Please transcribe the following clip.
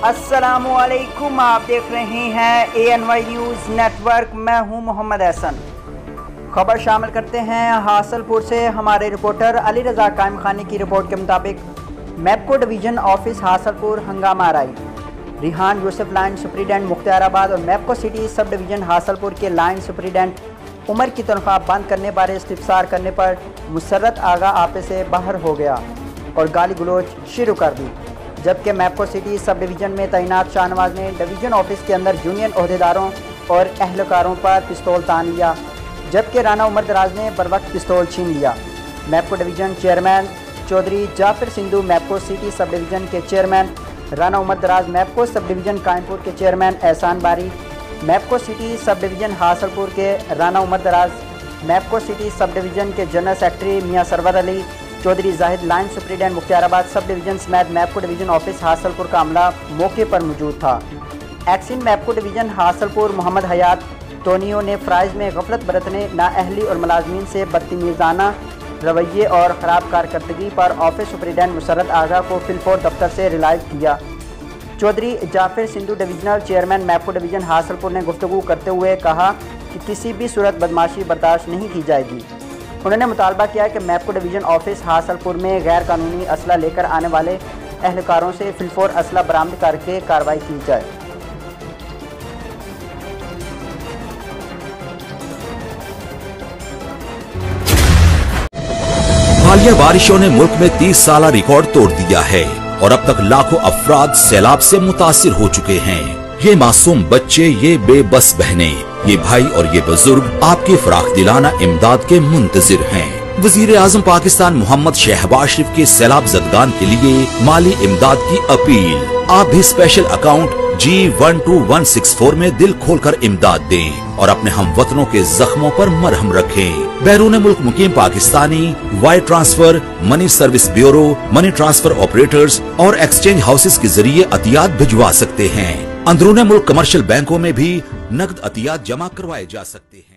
अस्सलामुअलैकुम, आप देख रहे हैं ANY न्यूज़ नेटवर्क। मैं हूं मोहम्मद एहसन। खबर शामिल करते हैं हासलपुर से। हमारे रिपोर्टर अली रज़ा कायम खानी की रिपोर्ट के मुताबिक मैपको डिवीज़न ऑफिस हासलपुर हंगामा आराई। रिहान यूसुफ लाइन सुपरिटेंडेंट मुख्तियाराबाद और MEPCO city sub division Hasilpur के लाइन सुपरिटेंडेंट उमर की तनख्वाह बंद करने बारे इस्तिफसार करने पर मुसर्रत आगा आपे से बाहर हो गया और गाली गलोच शुरू कर दी। जबकि मैपको सिटी सब डिवीज़न में तैनात शाहनवाज ने डिवीज़न ऑफिस के अंदर यूनियन अहदेदारों और एहलकारों पर पिस्तौल तान लिया, जबकि राना उमर दराज ने बर वक्त पिस्तौल छीन लिया। MEPCO division chairman Chaudhry Jafir Sindhu, MEPCO city sub division के chairman Rana Umar Daraz, MEPCO sub division Qaimpur के chairman Ehsan Bari, MEPCO city sub division Hasilpur के Rana Umar Daraz, MEPCO city sub division के general secretary Mian Sarwar Ali Chaudhry Zahid, line superintendent Mukhtiarabad sub division समेत मैपको डिवीज़न ऑफिस हासलपुर का अमला मौके पर मौजूद था। एक्सिन मैपको डिवीज़न हासलपुर मोहम्मद हयात तोनियो ने फ़राइज़ में गफलत बरतने, नाअहली और मुलाजमीन से बदतमीज़ाना रवैये और ख़राब कारकर्दगी पर ऑफिस सुपरिटेंडेंट मुसर्रत आगा को फिलफोर दफ्तर से रिलाइव किया। Chaudhry Jafir Sindhu divisional chairman MEPCO division Hasilpur ने गुफ्तगू करते हुए कहा कि किसी भी सूरत बदमाशी बर्दाश्त नहीं की जाएगी। उन्होंने मुतालबा किया कि मैपको डिवीज़न ऑफिस हासलपुर में गैर कानूनी असला लेकर आने वाले एहलकारों से फिलफोर असला बरामद करके कार्रवाई की जाए। हालिया बारिशों ने मुल्क में 30 साल रिकॉर्ड तोड़ दिया है और अब तक लाखों अफराद सैलाब से मुतासिर हो चुके हैं। ये मासूम बच्चे, ये बेबस बहनें, ये भाई और ये बुजुर्ग आपकी फराख दिलाना इमदाद के मुंतजिर हैं। वजीर आजम पाकिस्तान मोहम्मद शहबाज शरीफ के सैलाब ज़दगान के लिए माली इमदाद की अपील। आप भी स्पेशल अकाउंट G12164 में दिल खोलकर इमदाद दें और अपने हमवतनों के जख्मों पर मरहम रखें। बैरून मुल्क मुकीम Pakistani wire transfer, money service bureau, money transfer operators और एक्सचेंज हाउसेस के जरिए अतियात भिजवा सकते हैं। अंदरूनी मुल्क कमर्शियल बैंकों में भी नकद अतियात जमा करवाए जा सकते हैं।